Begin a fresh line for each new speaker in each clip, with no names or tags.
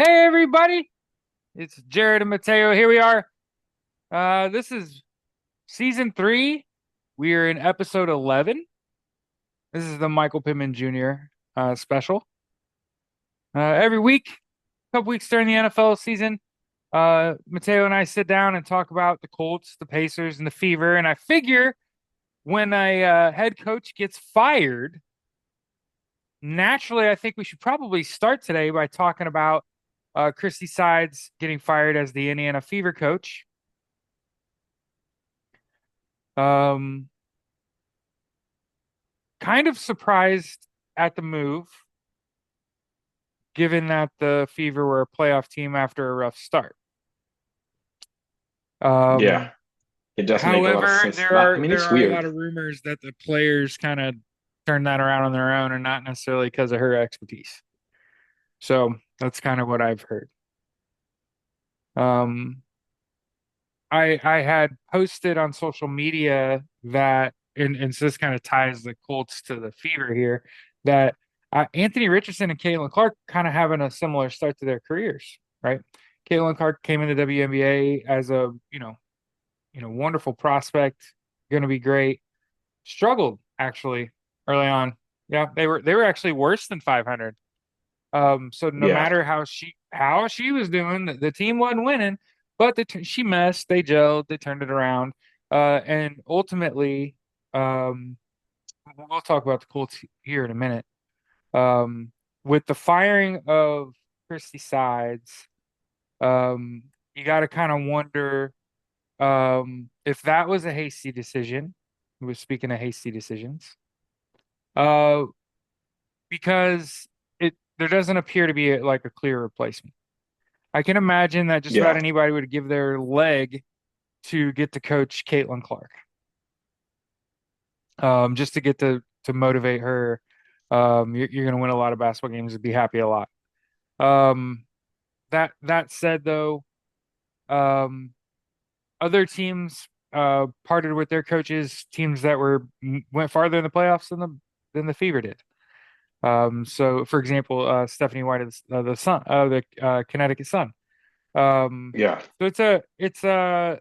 Hey everybody, it's Jared and Mateo. Here we are. This is season 3. We are in episode 11. This is the Michael Pittman Jr. Special. Every week, a couple weeks during the NFL season, Mateo and I sit down and talk about the Colts, the Pacers, and the Fever. And I figure when a head coach gets fired, naturally, I think we should probably start today by talking about Christy Sides getting fired as the Indiana Fever coach. Um, Kind of surprised at the move, given that the Fever were a playoff team after a rough start.
Yeah,
Um,
it doesn't make a lot of
However,
sense. But I mean,
there
it's
are a lot
weird.
of rumors that the players kind of turned that around on their own and not necessarily because of her expertise. So that's kind of what I've heard. Um, I had posted on social media that, and so this kind of ties the Colts to the Fever here, that Anthony Richardson and Caitlin Clark kind of having a similar start to their careers, right? Caitlin Clark came in the WNBA as a, wonderful prospect, going to be great. Struggled actually early on. Yeah, they were actually worse than 500. So no
Yeah,
matter how she was doing, the team wasn't winning, but she messed, they gelled, they turned it around, and ultimately, um, we'll talk about the Colts here in a minute. Um, with the firing of Christy Sides, you got to kind of wonder if that was a hasty decision. We were speaking of hasty decisions, uh, because there doesn't appear to be like a clear replacement. I can imagine that just about
yeah,
anybody would give their leg to get to coach Caitlin Clark, just to get to motivate her. You're going to win a lot of basketball games and be happy a lot. Um, that said, though, um, other teams parted with their coaches, teams that went farther in the playoffs than the Fever did. So, for example, Stephanie White of the Sun, the Connecticut Sun. Um,
yeah,
so it's a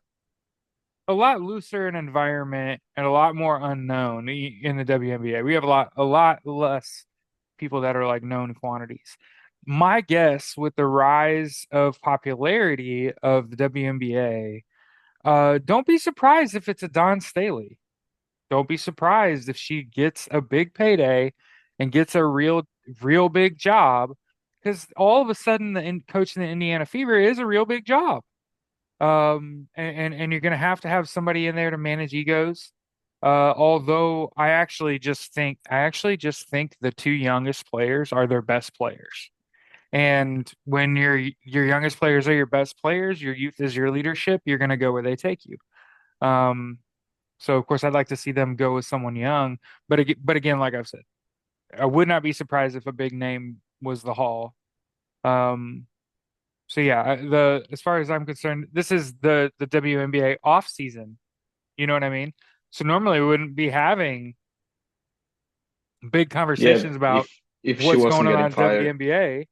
lot looser an environment and a lot more unknown in the WNBA. We have a lot less people that are like known quantities. My guess with the rise of popularity of the WNBA, don't be surprised if it's a Dawn Staley. Don't be surprised if she gets a big payday and gets a real big job, because all of a sudden coaching the Indiana Fever is a real big job. And you're going to have somebody in there to manage egos. Although I actually just think the two youngest players are their best players. And when your youngest players are your best players, your youth is your leadership, you're going to go where they take you. Um, so of course I'd like to see them go with someone young, but again, like I've said, I would not be surprised if a big name was the Hall. Um, so yeah, the as far as I'm concerned, this is the WNBA off season. You know what I mean? So normally we wouldn't be having big
yeah.
conversations about
If she
what's going
wasn't
on
getting
in
fired,
WNBA.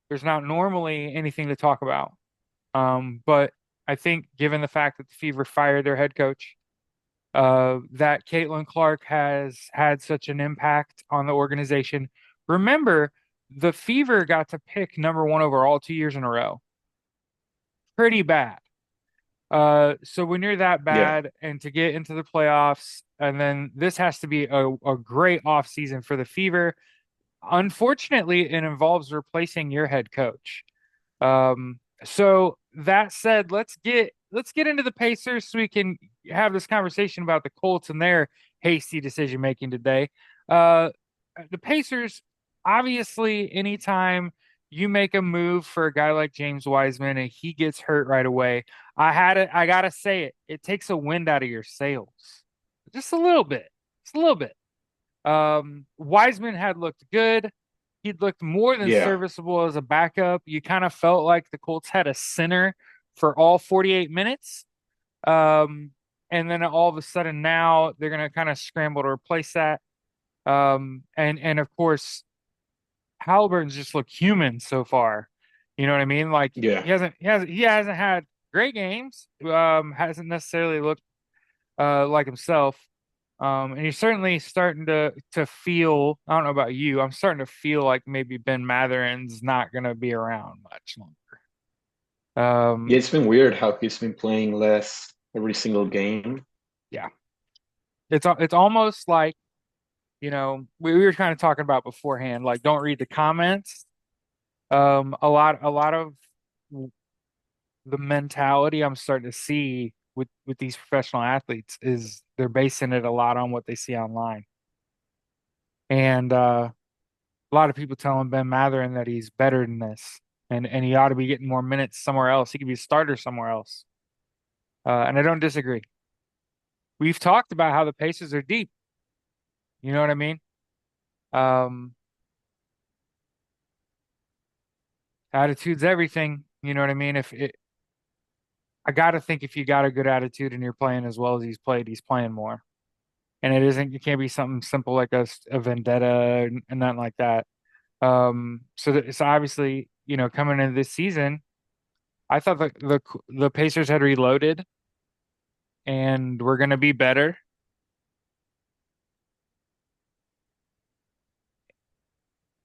There's not normally anything to talk about. But I think given the fact that the Fever fired their head coach, that Caitlin Clark has had such an impact on the organization. Remember, the Fever got to pick number one overall 2 years in a row. Pretty bad. So when you're that
yeah,
bad and to get into the playoffs, and then this has to be a great off season for the Fever. Unfortunately, it involves replacing your head coach. So that said, let's get into the Pacers so we can have this conversation about the Colts and their hasty decision making today. Uh, the Pacers, obviously, anytime you make a move for a guy like James Wiseman and he gets hurt right away, I gotta say it. It takes a wind out of your sails. Just a little bit. Just a little bit. Wiseman had looked good. He'd looked more than
yeah,
serviceable as a backup. You kind of felt like the Colts had a center for all 48 minutes. Um, and then all of a sudden now they're going to kind of scramble to replace that. And of course, Halliburton's just looked human so far. You know what I mean? Like
Yeah.
he hasn't had great games. Hasn't necessarily looked like himself. And you're certainly starting to feel, I don't know about you, I'm starting to feel like maybe Ben Matherin's not gonna be around much longer.
Yeah,
Um,
it's been weird how he's been playing less every single game.
yeah. It's almost like, we were kind of talking about beforehand, like don't read the comments. A lot of the mentality I'm starting to see with these professional athletes is they're basing it a lot on what they see online. And a lot of people telling Ben Matherin that he's better than this, and he ought to be getting more minutes somewhere else. He could be a starter somewhere else. And I don't disagree. We've talked about how the Pacers are deep. You know what I mean? Um, Attitude's everything. You know what I mean? I got to think if you got a good attitude and you're playing as well as he's playing more. And it can't be something simple like a vendetta and nothing like that. So obviously, coming into this season, I thought the Pacers had reloaded and we're going to be better.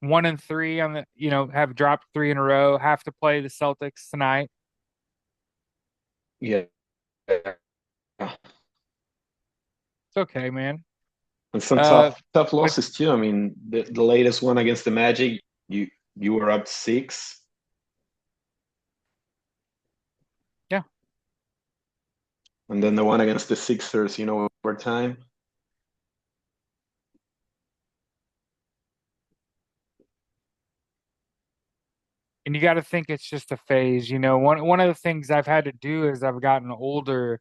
1-3 on have dropped three in a row. Have to play the Celtics tonight.
Yeah.
It's okay, man.
And some
Uh,
tough
but
losses too. I mean, the latest one against the Magic, you were up six,
yeah,
and then the one against the Sixers, overtime.
and you got to think it's just a phase. One of the things I've had to do as I've gotten older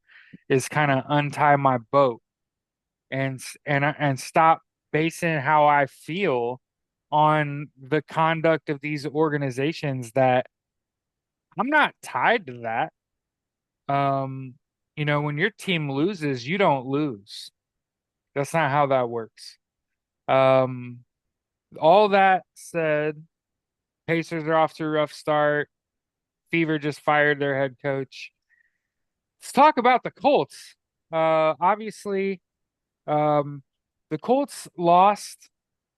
is kind of untie my boat and stop basing how I feel on the conduct of these organizations that I'm not tied to that. Um, when your team loses, you don't lose. That's not how that works. Um, all that said, Pacers are off to a rough start. Fever just fired their head coach. Let's talk about the Colts. Obviously, um, the Colts lost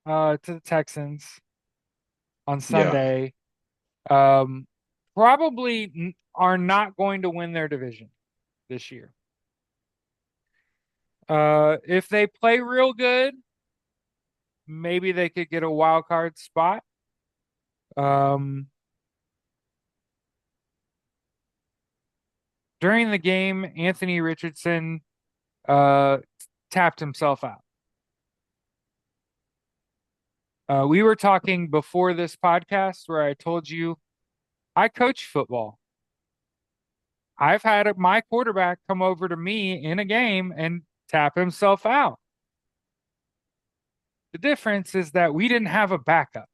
to the Texans on
Yeah.
Sunday. Um, Probably are not going to win their division this year. If they play real good, maybe they could get a wild card spot. Um, During the game, Anthony Richardson uh, tapped himself out. We were talking before this podcast where I told you I coach football. I've had my quarterback come over to me in a game and tap himself out. The difference is that we didn't have a backup.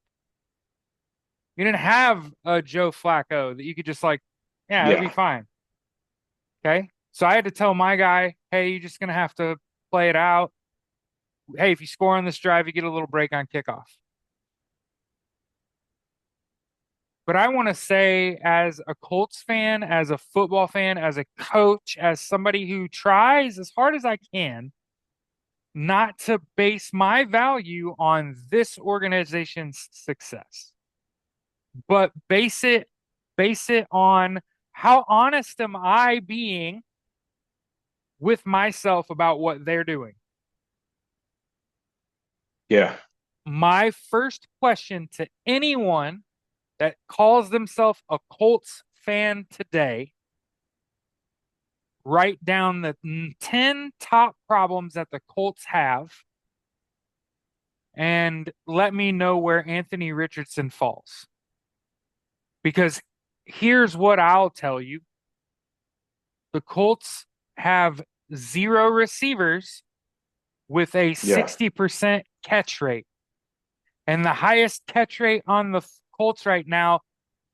You didn't have a Joe Flacco that you could just like, yeah, it'll be
Yeah.
fine. Okay. So I had to tell my guy, hey, you're just going to have to play it out. Hey, if you score on this drive, you get a little break on kickoff. But I want to say, as a Colts fan, as a football fan, as a coach, as somebody who tries as hard as I can not to base my value on this organization's success, but base it on how honest am I being with myself about what they're doing.
Yeah.
My first question to anyone that calls themselves a Colts fan today, write down the 10 top problems that the Colts have and let me know where Anthony Richardson falls. Because here's what I'll tell you: the Colts have zero receivers with a
Yeah.
60% catch rate. And the highest catch rate on the Colts right now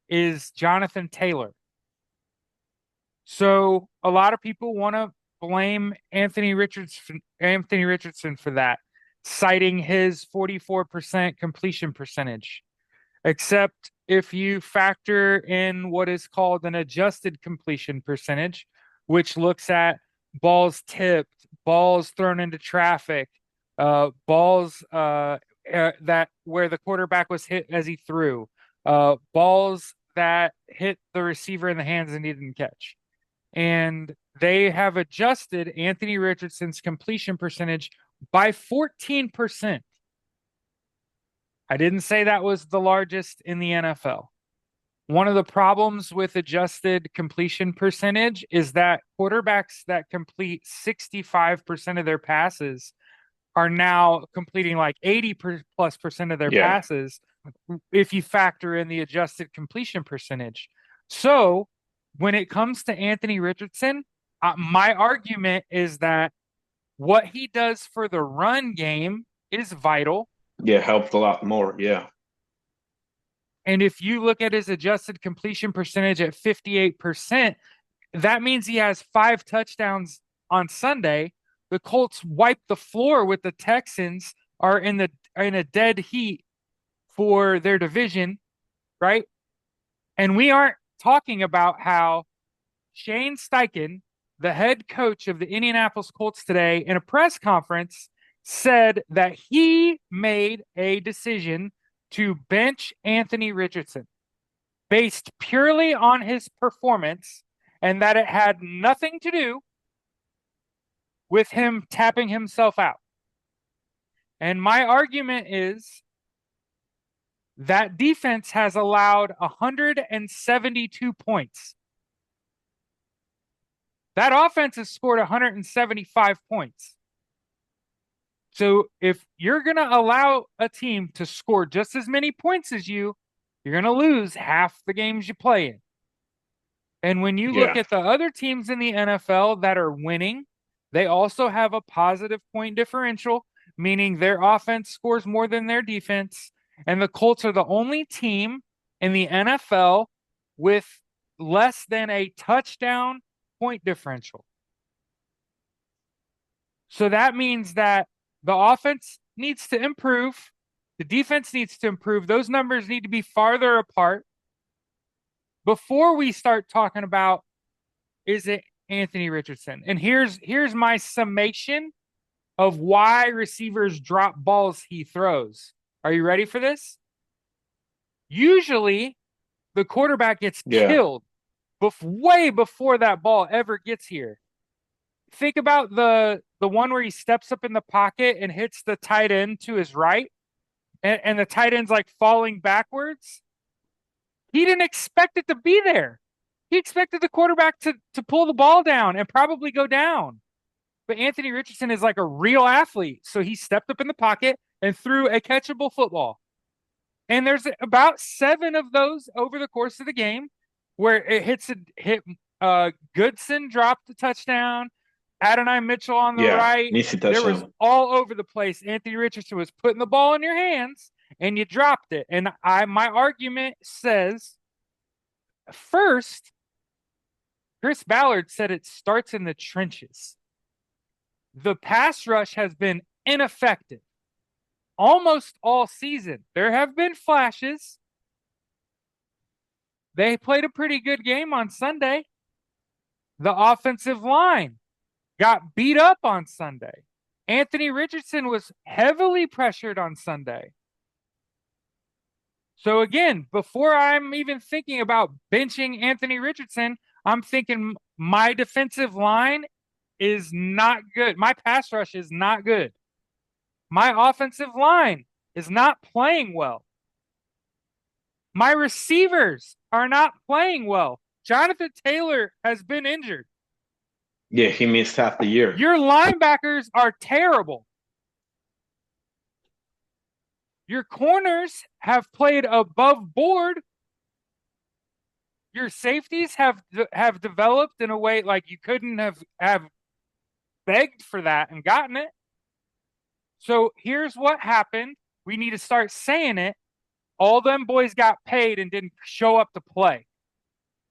is Jonathan Taylor. So a lot of people want to blame Anthony Richardson for that, citing his 44% completion percentage. Except if you factor in what is called an adjusted completion percentage, which looks at balls tipped, balls thrown into traffic, balls that where the quarterback was hit as he threw, balls that hit the receiver in the hands and he didn't catch. And they have adjusted Anthony Richardson's completion percentage by 14%. I didn't say that was the largest in the NFL. One of the problems with adjusted completion percentage is that quarterbacks that complete 65% of their passes are now completing like 80 plus percent of their
Yeah.
passes if you factor in the adjusted completion percentage. So when it comes to Anthony Richardson, my argument is that what he does for the run game is vital.
Yeah, helped a lot more. Yeah.
And if you look at his adjusted completion percentage at 58%, that means he has 5 touchdowns on Sunday. The Colts wiped the floor with the Texans, are in a dead heat for their division, right? And we aren't talking about how Shane Steichen, the head coach of the Indianapolis Colts today, in a press conference, said that he made a decision to bench Anthony Richardson based purely on his performance and that it had nothing to do with him tapping himself out. And my argument is that defense has allowed 172 points. That offense has scored 175 points. So if you're going to allow a team to score just as many points as you, you're going to lose half the games you play in. And when you look
Yeah.
at the other teams in the NFL that are winning, they also have a positive point differential, meaning their offense scores more than their defense. And the Colts are the only team in the NFL with less than a touchdown point differential. So that means that the offense needs to improve. The defense needs to improve. Those numbers need to be farther apart before we start talking about, is it Anthony Richardson? And here's my summation of why receivers drop balls he throws. Are you ready for this? Usually, the quarterback gets
Yeah.
killed way before that ball ever gets here. Think about the one where he steps up in the pocket and hits the tight end to his right, and the tight end's like falling backwards. He didn't expect it to be there. He expected the quarterback to pull the ball down and probably go down. But Anthony Richardson is like a real athlete. So he stepped up in the pocket and threw a catchable football. And there's about 7 of those over the course of the game where it hit Goodson dropped the touchdown. Adonai Mitchell on the
Yeah.
right.
Easy
There was
touchdown.
all over the place. Anthony Richardson was putting the ball in your hands and you dropped it. And my argument says, first, Chris Ballard said it starts in the trenches. The pass rush has been ineffective almost all season. There have been flashes. They played a pretty good game on Sunday. The offensive line got beat up on Sunday. Anthony Richardson was heavily pressured on Sunday. So again, before I'm even thinking about benching Anthony Richardson, I'm thinking my defensive line is not good. My pass rush is not good. My offensive line is not playing well. My receivers are not playing well. Jonathan Taylor has been injured.
Yeah, he missed half the year.
Your linebackers are terrible. Your corners have played above board. Your safeties have developed in a way like you couldn't have begged for that and gotten it. So here's what happened. We need to start saying it. All them boys got paid and didn't show up to play.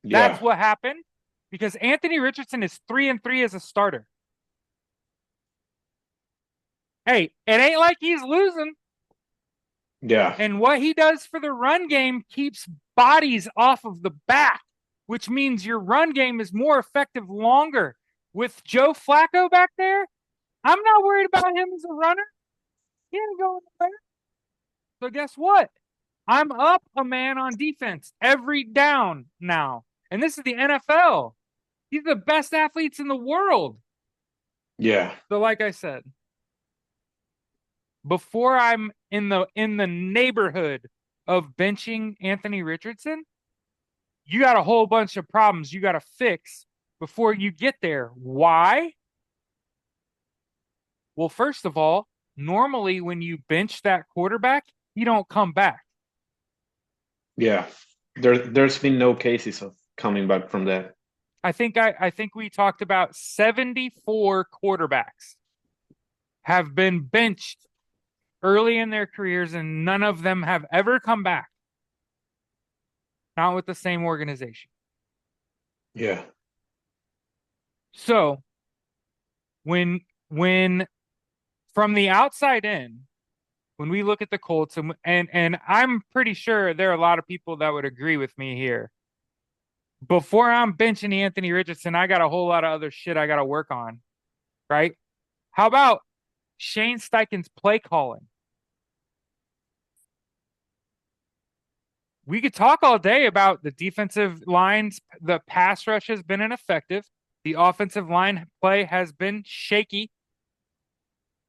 That's
Yeah.
what happened because Anthony Richardson is 3-3 as a starter. Hey, it ain't like he's losing.
Yeah.
And what he does for the run game keeps bodies off of the back, which means your run game is more effective longer. With Joe Flacco back there, I'm not worried about him as a runner. He ain't going nowhere. So guess what? I'm up a man on defense every down now. And this is the NFL. These are the best athletes in the world.
Yeah.
So like I said, before I'm in the neighborhood of benching Anthony Richardson, you got a whole bunch of problems you got to fix before you get there. Why? Well, first of all, normally when you bench that quarterback, you don't come back.
Yeah. There's been no cases of coming back from that.
I think we talked about 74 quarterbacks have been benched early in their careers and none of them have ever come back. Not with the same organization.
Yeah.
So, when from the outside in, when we look at the Colts and I'm pretty sure there are a lot of people that would agree with me here. Before I'm benching Anthony Richardson, I got a whole lot of other shit I got to work on, right? How about Shane Steichen's play calling? We could talk all day about the defensive lines. The pass rush has been ineffective. The offensive line play has been shaky.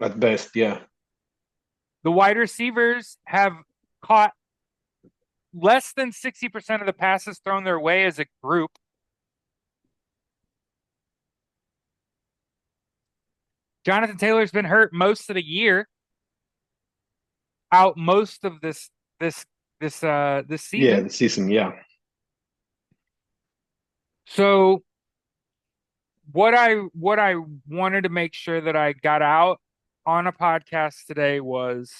At best, yeah.
The wide receivers have caught less than 60% of the passes thrown their way as a group. Jonathan Taylor's been hurt most of the year, out most of this
Yeah,
season.
the season, yeah.
So what I wanted to make sure that I got out on a podcast today was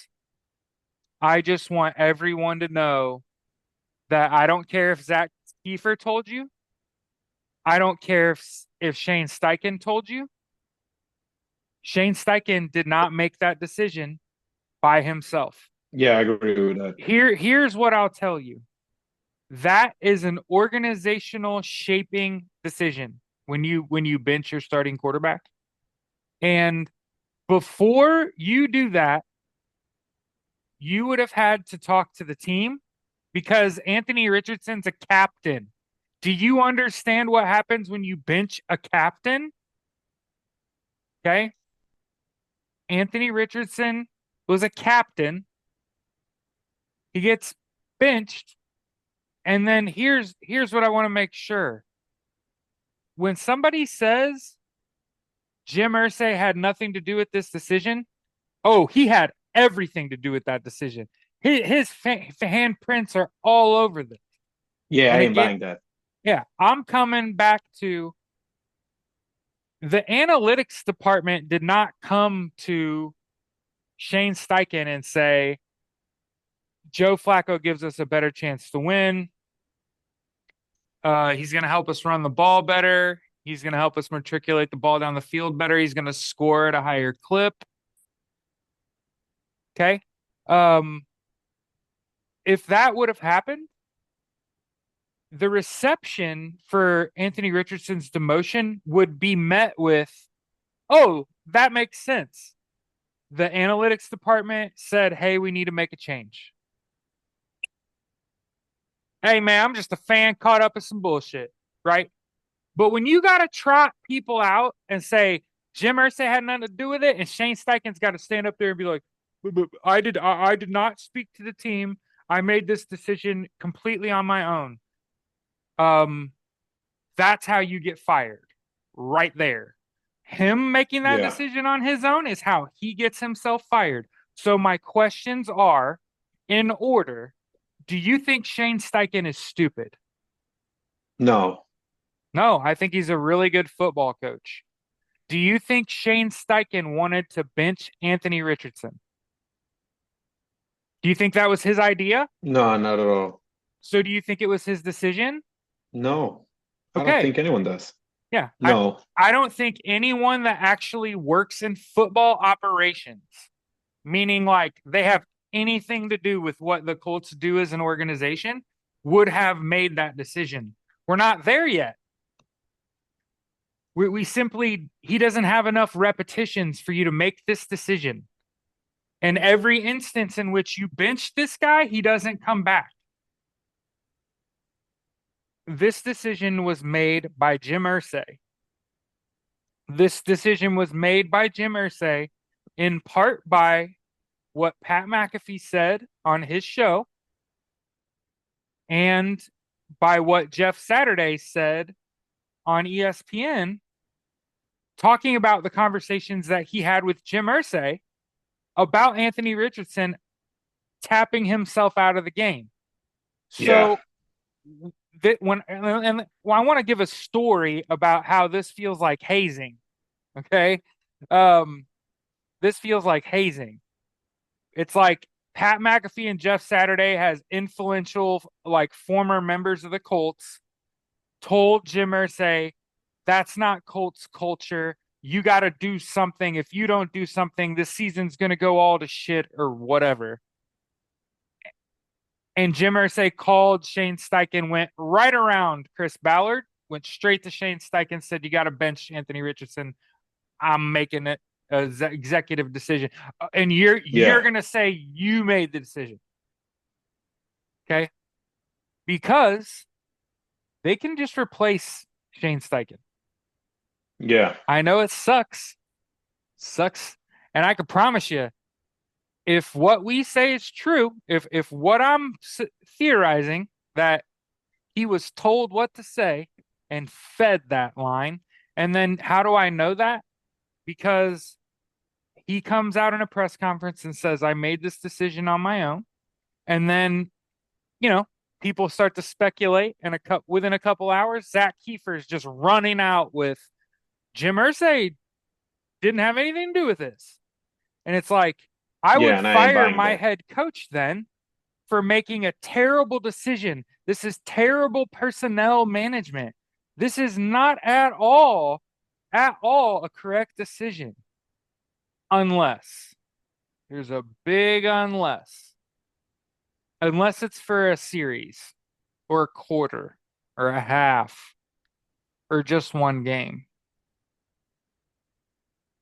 I just want everyone to know that I don't care if Zach Kiefer told you. I don't care if Shane Steichen told you. Shane Steichen did not make that decision by himself.
Yeah, I agree with that.
Here's what I'll tell you. That is an organizational shaping decision when you bench your starting quarterback. And before you do that, you would have had to talk to the team because Anthony Richardson's a captain. Do you understand what happens when you bench a captain? Okay. Anthony Richardson was a captain. He gets benched. And then here's what I want to make sure. When somebody says Jim Irsay had nothing to do with this decision, oh, he had everything to do with that decision. His handprints are all over this.
Yeah, I
And
am
again,
buying that.
yeah, I'm coming back to the analytics department did not come to Shane Steichen and say, Joe Flacco gives us a better chance to win. He's going to help us run the ball better. He's going to help us matriculate the ball down the field better. He's going to score at a higher clip. Okay. Um, if that would have happened, the reception for Anthony Richardson's demotion would be met with, oh, that makes sense. The analytics department said, hey, we need to make a change. Hey, man, I'm just a fan caught up in some bullshit, right? But when you got to trot people out and say, Jim Irsay had nothing to do with it, and Shane Steichen's got to stand up there and be like, I did not speak to the team. I made this decision completely on my own. Um, that's how you get fired, right there. Him making that
Yeah.
decision on his own is how he gets himself fired. So my questions are, in order, do you think Shane Steichen is stupid?
No.
No, I think he's a really good football coach. Do you think Shane Steichen wanted to bench Anthony Richardson? Do you think that was his idea?
No, not at all.
So do you think it was his decision?
No. I don't
Okay.
think anyone does.
Yeah. I
No.
I don't think anyone that actually works in football operations, meaning like they have anything to do with what the Colts do as an organization would have made that decision. We're not there yet. We simply, he doesn't have enough repetitions for you to make this decision. And every instance in which you bench this guy, he doesn't come back. This decision was made by Jim Irsay. This decision was made by Jim Irsay in part by what Pat McAfee said on his show and by what Jeff Saturday said on ESPN, talking about the conversations that he had with Jim Irsay about Anthony Richardson tapping himself out of the game.
Yeah.
So I want to give a story about how this feels like hazing. Okay. Um, this feels like hazing. It's like Pat McAfee and Jeff Saturday has influential, like former members of the Colts told Jim Irsay, that's not Colts culture. You got to do something. If you don't do something, this season's going to go all to shit or whatever. And Jim Irsay called Shane Steichen, went right around Chris Ballard, went straight to Shane Steichen, said, you got to bench Anthony Richardson. I'm making it an executive decision. And you're
Yeah.
going to say you made the decision. Okay? Because they can just replace Shane Steichen.
Yeah.
I know it sucks. And I can promise you, if what we say is true, if what I'm theorizing that he was told what to say and fed that line, and then how do I know that? Because he comes out in a press conference and says, I made this decision on my own. And then, you know, people start to speculate, and within a couple hours, Zach Kiefer is just running out with Jim Irsay didn't have anything to do with this. And it's like, I
Yeah.
would
And I ain't
fire
buying
my
that.
head coach then for making a terrible decision. This is terrible personnel management. This is not at all a correct decision. Unless, there's a big unless it's for a series or a quarter or a half or just one game.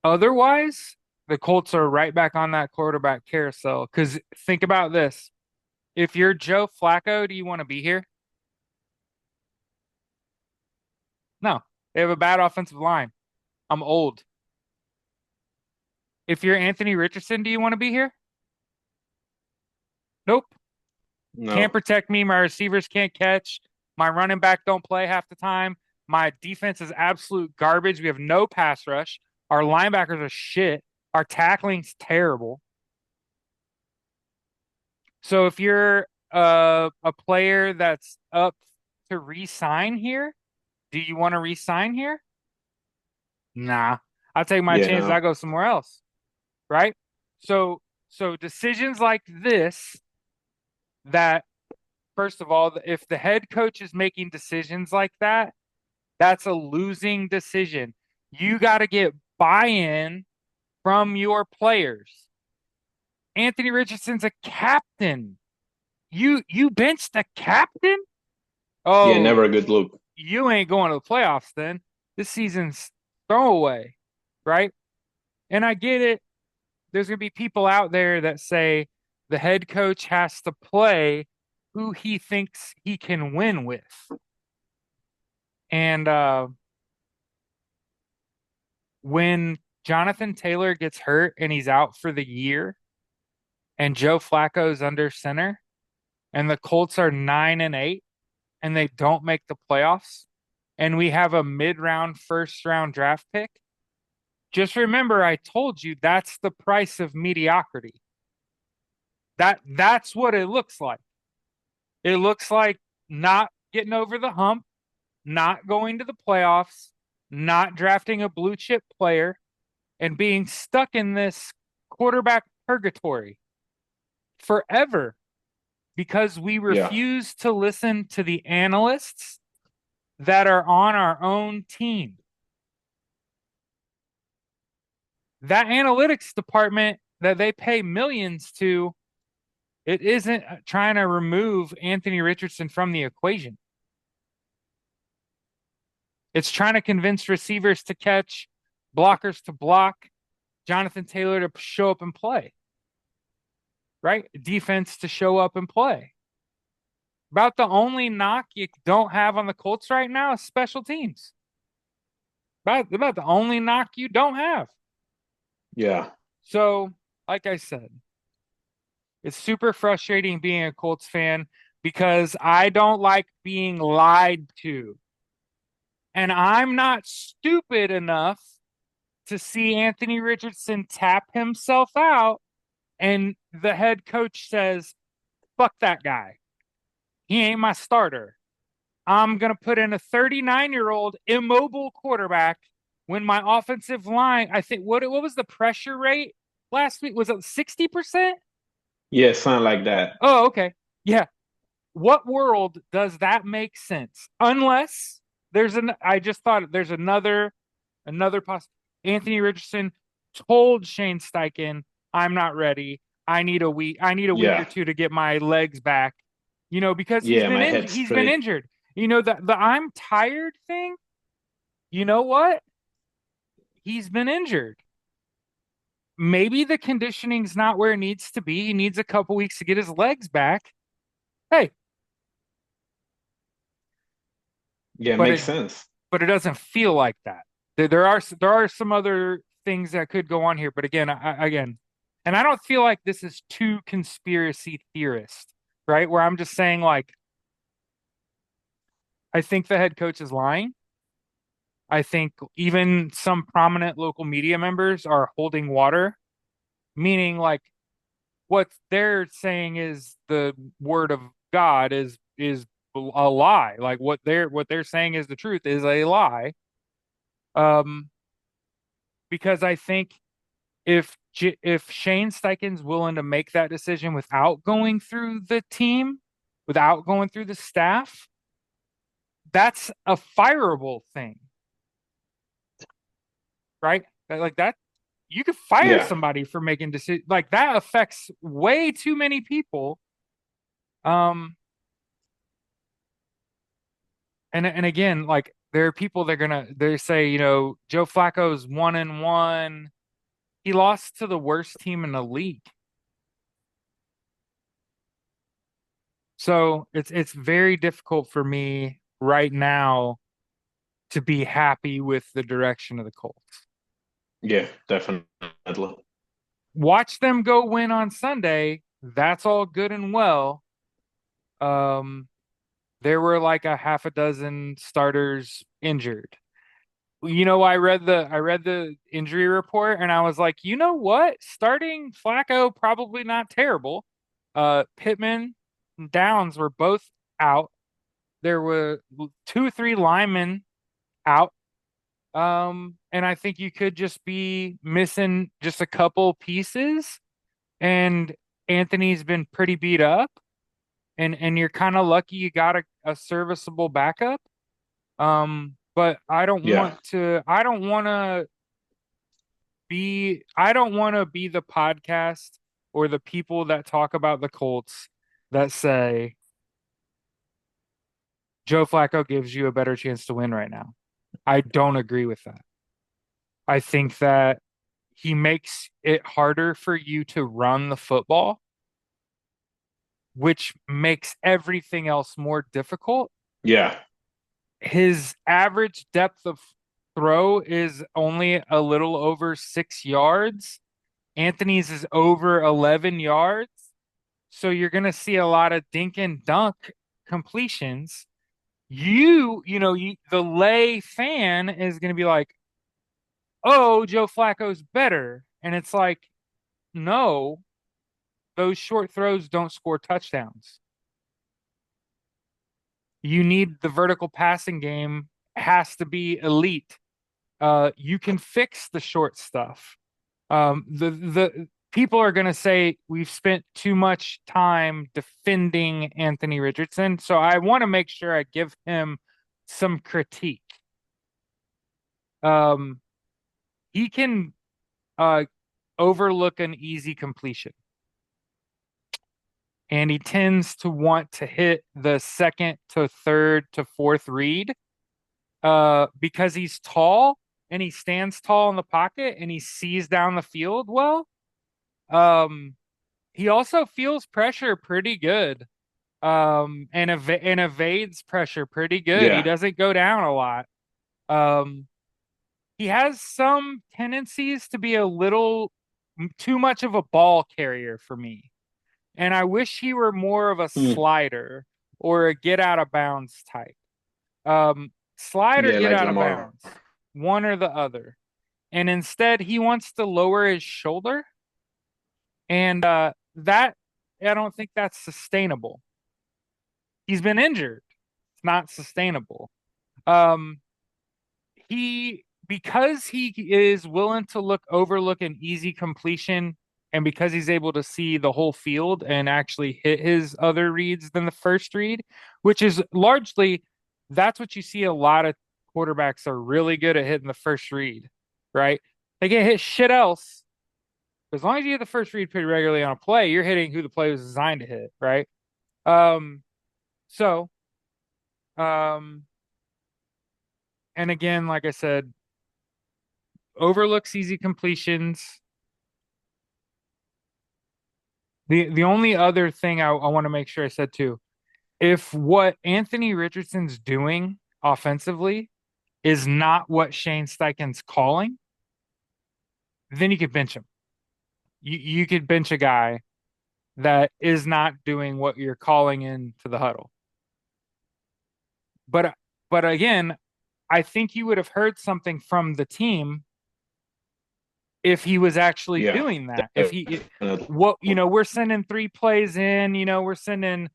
Otherwise, the Colts are right back on that quarterback carousel. Because think about this. If you're Joe Flacco, do you want to be here? No. They have a bad offensive line. I'm old. If you're Anthony Richardson, do you want to be here? Nope. Can't
No.
protect me. My receivers can't catch. My running back don't play half the time. My defense is absolute garbage. We have no pass rush. Our linebackers are shit. Our tackling's terrible. So if you're a player that's up to re-sign here, do you want to re-sign here? Nah. I'll take my
Yeah.
chances. I
No.
go somewhere else, right? So decisions like this that first of all, if the head coach is making decisions like that, that's a losing decision. You got to get buy-in from your players. Anthony Richardson's a captain. You benched the captain?
Yeah.
Oh,
Never a good look.
you ain't going to the playoffs then. This season's throwaway, right? And I get it. There's going to be people out there that say the head coach has to play who he thinks he can win with. And when Jonathan Taylor gets hurt and he's out for the year, and Joe Flacco's under center, and the Colts are 9-8, and they don't make the playoffs, and we have a mid-round, first-round draft pick, just remember I told you that's the price of mediocrity. That's what it looks like. It looks like not getting over the hump, not going to the playoffs, not drafting a blue chip player, and being stuck in this quarterback purgatory forever because we
Yeah.
refuse to listen to the analysts that are on our own team. That analytics department that they pay millions to It isn't trying to remove Anthony Richardson from the equation. It's trying to convince receivers to catch, blockers to block, Jonathan Taylor to show up and play, right? Defense to show up and play. About the only knock you don't have on the Colts right now is special teams. About the only knock you don't have.
Yeah.
So, like I said, it's super frustrating being a Colts fan because I don't like being lied to. And I'm not stupid enough to see Anthony Richardson tap himself out and the head coach says, fuck that guy. He ain't my starter. I'm going to put in a 39-year-old immobile quarterback when my offensive line, I think, what was the pressure rate last week? Was it 60%?
Yeah, something like that.
Oh, okay. Yeah. What world does that make sense? Unless I just thought there's another possible. Anthony Richardson told Shane Steichen, I'm not ready. I need a week or
Yeah.
two to get my legs back, because
Yeah, my head
he's been
straight.
injured. The I'm tired thing, you know what? He's been injured. Maybe the conditioning's not where it needs to be. He needs a couple weeks to get his legs back. Hey,
Yeah,
but
makes
it
sense.
but it doesn't feel like that. There are some other things that could go on here, but again, and I don't feel like this is too conspiracy theorist, right? Where I'm just saying like I think the head coach is lying. I think even some prominent local media members are holding water, meaning like what they're saying is the word of God is a lie. Like what they're saying is the truth is a lie. Um, because I think if Shane Steichen's willing to make that decision without going through the team, without going through the staff, that's a fireable thing, right? Like that, you could fire
Yeah.
somebody for making decisions like that affects way too many people. Um, and again, like there are people that are they say, Joe Flacco's 1-1. He lost to the worst team in the league. So it's very difficult for me right now to be happy with the direction of the Colts.
Yeah, definitely.
Watch them go win on Sunday. That's all good and well. Um, there were like a half a dozen starters injured. I read the injury report and I was like, you know what? Starting Flacco probably not terrible. Pittman and Downs were both out. There were 2 or 3 linemen out. And I think you could just be missing just a couple pieces. And Anthony's been pretty beat up, and you're kind of lucky you got a serviceable backup. But
Yeah.
I don't want to be the podcast or the people that talk about the Colts that say Joe Flacco gives you a better chance to win right now. I don't agree with that. I think that he makes it harder for you to run the football, which makes everything else more difficult.
Yeah.
His average depth of throw is only a little over 6 yards. Anthony's is over 11 yards. So you're going to see a lot of dink and dunk completions. The lay fan is going to be like, oh, Joe Flacco's better. And it's like, no, those short throws don't score touchdowns. You need the vertical passing game has to be elite. You can fix the short stuff. The people are going to say we've spent too much time defending Anthony Richardson, so I want to make sure I give him some critique. Um, he can uh, overlook an easy completion. and he tends to want to hit the second to third to fourth read because he's tall and he stands tall in the pocket and he sees down the field well. Um, he also feels pressure pretty good and evades pressure pretty good. He
Yeah.
doesn't go down a lot. Um, he has some tendencies to be a little too much of a ball carrier for me. And I wish he were more of a
Mm.
slider or a get out of bounds type. Slide or
Yeah,
get
like
out of
Lamar.
bounds, one or the other. And instead, he wants to lower his shoulder. And that, I don't think that's sustainable. He's been injured. It's not sustainable. Um, because he is willing to overlook an easy completion and because he's able to see the whole field and actually hit his other reads than the first read, which is largely that's what you see a lot of quarterbacks are really good at hitting the first read, right? They get hit shit else. As long as you hit the first read pretty regularly on a play, you're hitting who the play was designed to hit, right? Um, so, um, and again, like I said, overlooks easy completions. The only other thing I want to make sure I said too, if what Anthony Richardson's doing offensively is not what Shane Steichen's calling, then you could bench him. You could bench a guy that is not doing what you're calling into the huddle. But but again, I think you would have heard something from the team if he was actually
Yeah,
doing that. If he
definitely.
what we're sending three plays in, we're sending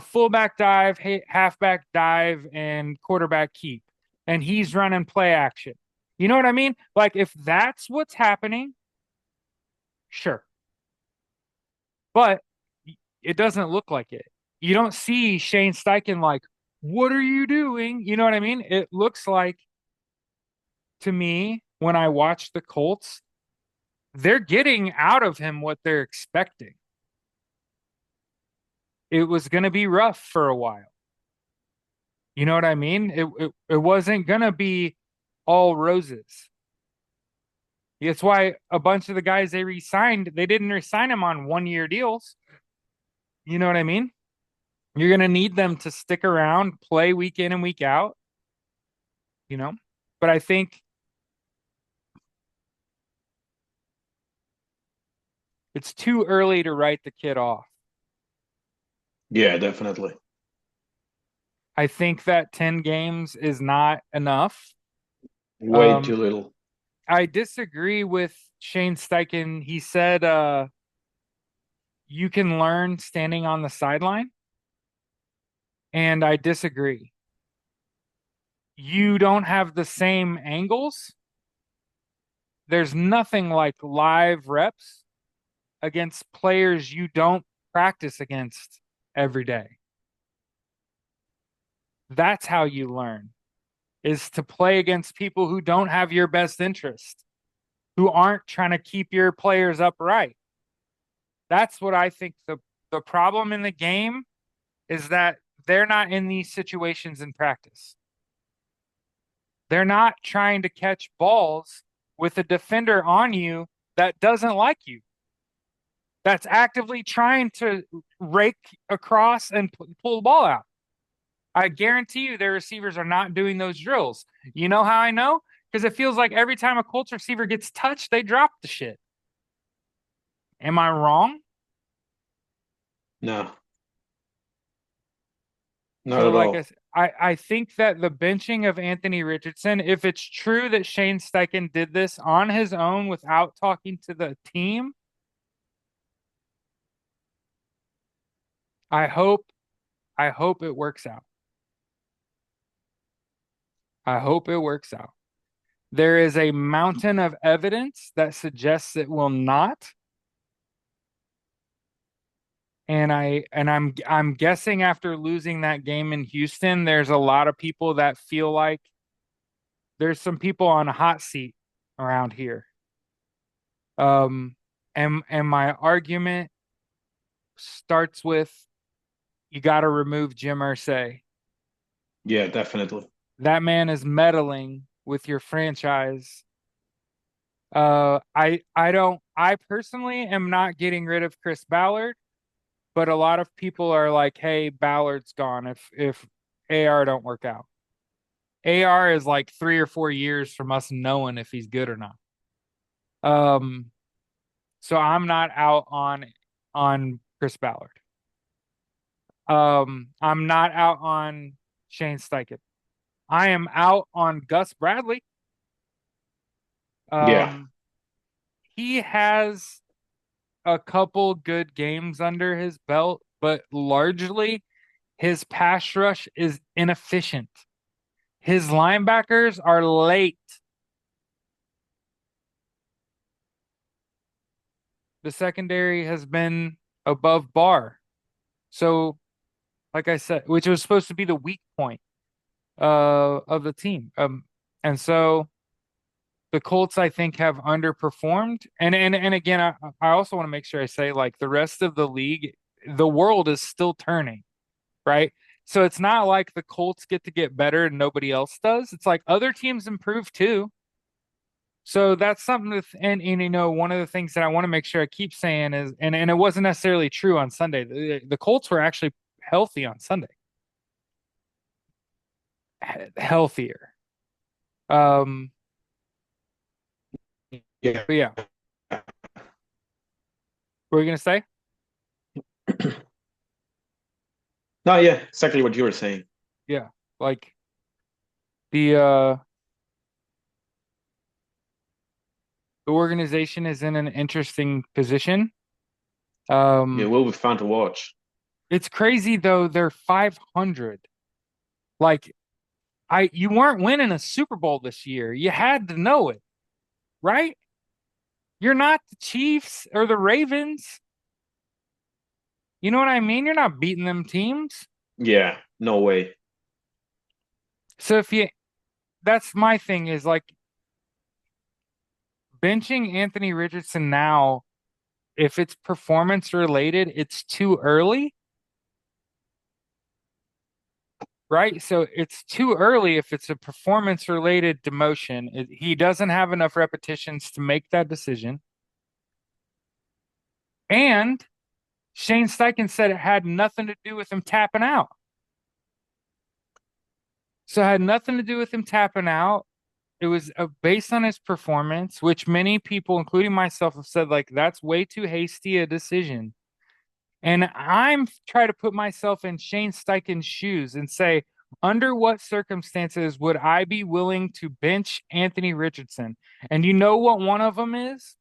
fullback dive, halfback dive, and quarterback keep, and he's running play action. You know what I mean? Like if that's what's happening, sure, but it doesn't look like it. You don't see Shane Steichen like, what are you doing? You know what I mean? It looks like to me when I watch the Colts, they're getting out of him what they're expecting. It was going to be rough for a while. You know what I mean? It wasn't going to be all roses. It's why a bunch of the guys they re-signed, they didn't re-sign them on 1 year deals. You know what I mean? You're going to need them to stick around, play week in and week out, you know? But I think it's too early to write the kid off.
Yeah, definitely.
I think that 10 games is not enough.
Way
Um,
too little.
I disagree with Shane Steichen. He said you can learn standing on the sideline, and I disagree. You don't have the same angles. There's nothing like live reps against players you don't practice against every day. That's how you learn, is to play against people who don't have your best interest, who aren't trying to keep your players upright. That's what I think the problem in the game is that they're not in these situations in practice. They're not trying to catch balls with a defender on you that doesn't like you, that's actively trying to rake across and pull the ball out. I guarantee you their receivers are not doing those drills. You know how I know? Because it feels like every time a Colts receiver gets touched, they drop the shit. Am I wrong?
No, not
So,
at
like I
all.
said, I think that the benching of Anthony Richardson, if it's true that Shane Steichen did this on his own without talking to the team, I hope I hope it works out. I hope it works out. There is a mountain of evidence that suggests it will not. And I'm guessing after losing that game in Houston, there's a lot of people that feel like there's some people on a hot seat around here. Um, and my argument starts with you got to remove Jim Irsay.
Yeah, definitely.
That man is meddling with your franchise. I personally am not getting rid of Chris Ballard, but a lot of people are like, "Hey, Ballard's gone if AR don't work out." AR is like 3 or 4 years from us knowing if he's good or not. Um, so I'm not out on Chris Ballard. I'm not out on Shane Steichen. I am out on Gus Bradley.
Yeah,
Um, he has a couple good games under his belt, but largely his pass rush is inefficient. His linebackers are late. The secondary has been above bar. So, like I said, which was supposed to be the weak point of the team. And so the Colts, I think, have underperformed. And again, I also want to make sure I say like the rest of the league, the world is still turning, right? So it's not like the Colts get better and nobody else does. It's like other teams improve too. So that's something and you know, one of the things that I want to make sure I keep saying is, and it wasn't necessarily true on Sunday. The Colts were actually healthy on Sunday, healthier. Um,
yeah.
but yeah, what were you gonna say?
No, yeah, exactly what you were saying.
Yeah, like the organization is in an interesting position.
Yeah, it
Um,
will be fun to watch.
it's crazy though. They're 500. Like you weren't winning a Super Bowl this year. You had to know it, right? You're not the Chiefs or the Ravens. You know what I mean? You're not beating them teams.
Yeah, no way.
So if you, that's my thing is like benching Anthony Richardson now, if it's performance related, it's too early, right? So it's too early if it's a performance related demotion. He doesn't have enough repetitions to make that decision. And Shane Steichen said it had nothing to do with him tapping out. So it had nothing to do with him tapping out. It was based on his performance, which many people, including myself, have said like that's way too hasty a decision. And I'm trying to put myself in Shane Steichen's shoes and say, under what circumstances would I be willing to bench Anthony Richardson? And you know what one of them is?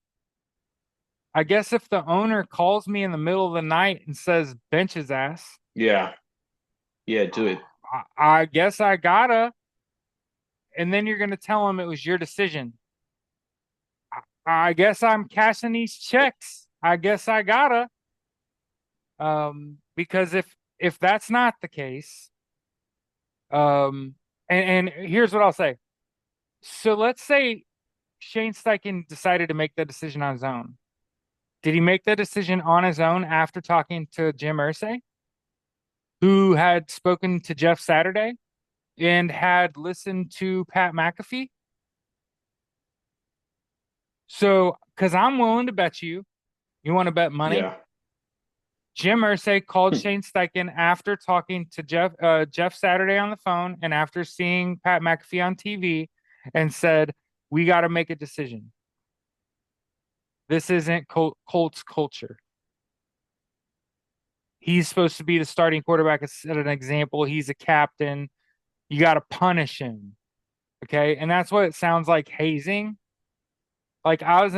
I guess if the owner calls me in the middle of the night and says bench his ass,
Yeah, yeah, do it.
I guess I gotta. And then you're gonna tell him it was your decision. I guess I'm cashing these checks. I guess I gotta. Because if that's not the case, um, and here's what I'll say. So let's say Shane Steichen decided to make that decision on his own. Did he make that decision on his own after talking to Jim Irsay, who had spoken to Jeff Saturday and had listened to Pat McAfee? So, because I'm willing to bet you want to bet money?
Yeah.
Jim Irsay called Shane Steichen after talking to Jeff Saturday on the phone and after seeing Pat McAfee on TV and said, "We got to make a decision. This isn't Colts culture. He's supposed to be the starting quarterback. Set an example. He's a captain. You got to punish him." Okay, and that's what it sounds like hazing. Like I was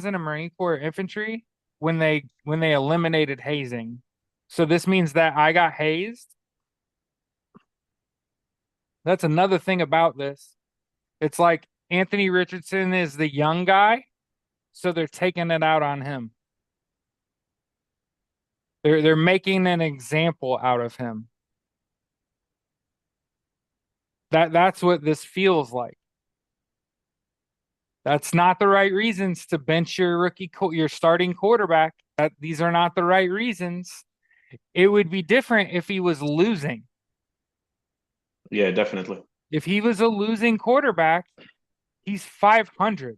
in a Marine Corps infantry when they eliminated hazing. So this means that I got hazed. That's another thing about this. It's like Anthony Richardson is the young guy, so they're taking it out on him. They're making an example out of him. That's what this feels like. That's not the right reasons to bench your starting quarterback. That these are not the right reasons. It would be different if he was losing.
Yeah, definitely.
If he was a losing quarterback, he's 500.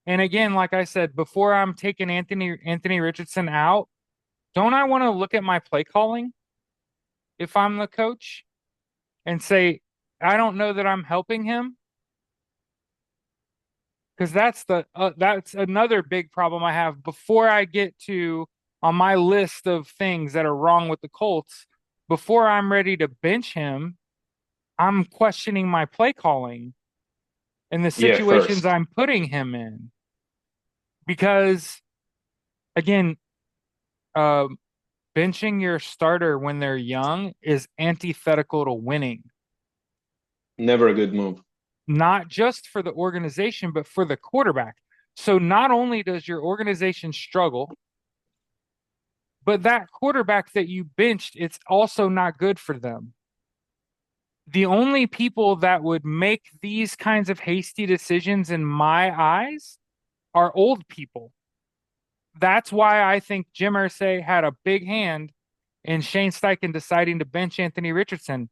And again, like I said, before I'm taking Anthony Richardson out, don't I want to look at my play calling if I'm the coach and say, I don't know that I'm helping him? Because that's another big problem I have before I get to on my list of things that are wrong with the Colts. Before I'm ready to bench him, I'm questioning my play calling and the
Yeah,
situations
first.
I'm putting him in. Because again, uh, benching your starter when they're young is antithetical to winning,
Never a good move.
not just for the organization, but for the quarterback. So not only does your organization struggle, but that quarterback that you benched, it's also not good for them. The only people that would make these kinds of hasty decisions in my eyes are old people. That's why I think Jim Irsay had a big hand in Shane Steichen deciding to bench Anthony Richardson.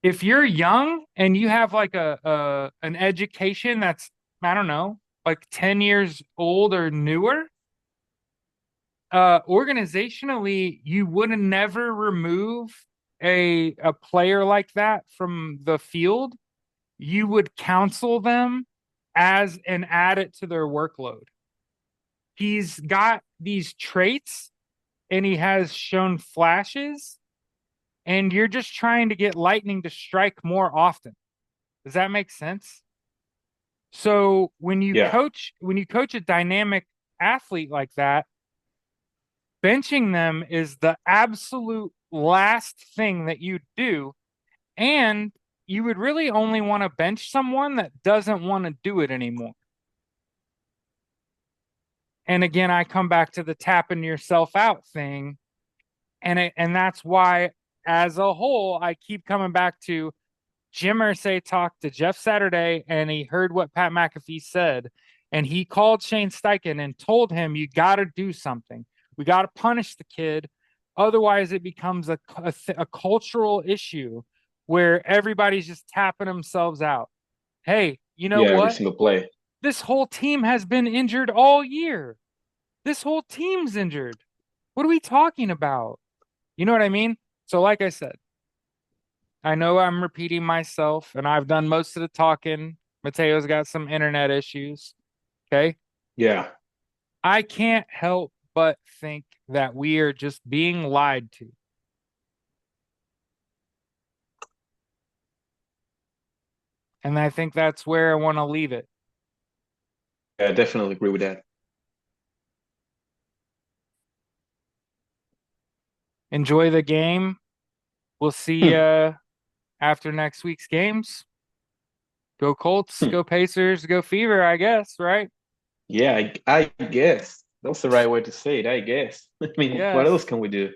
If you're young and you have like a an education that's, I don't know, like 10 years old or newer, organizationally you would never remove a player like that from the field. You would counsel them as and add it to their workload. He's got these traits and he has shown flashes, and you're just trying to get lightning to strike more often. Does that make sense? So
Yeah,
when you coach a dynamic athlete like that, benching them is the absolute last thing that you do. And you would really only want to bench someone that doesn't want to do it anymore. And again, I come back to the tapping yourself out thing. And that's why, as a whole, I keep coming back to Jim Irsay talked to Jeff Saturday and he heard what Pat McAfee said. And he called Shane Steichen and told him, you got to do something. We got to punish the kid. Otherwise, it becomes a cultural issue where everybody's just tapping themselves out. Hey, you know
yeah, every
what?
single play.
This whole team has been injured all year. This whole team's injured. What are we talking about? You know what I mean? So, like I said, I know I'm repeating myself and I've done most of the talking. Mateo's got some internet issues. Okay.
Yeah,
I can't help but think that we are just being lied to. And I think that's where I want to leave it.
I definitely agree with that.
Enjoy the game. We'll see
Hmm,
you after next week's games. Go Colts,
hmm.
go Pacers, go Fever, I guess, right?
Yeah, I guess that's the right way to say it. I guess. I
I
mean, what else
guess.
can we do?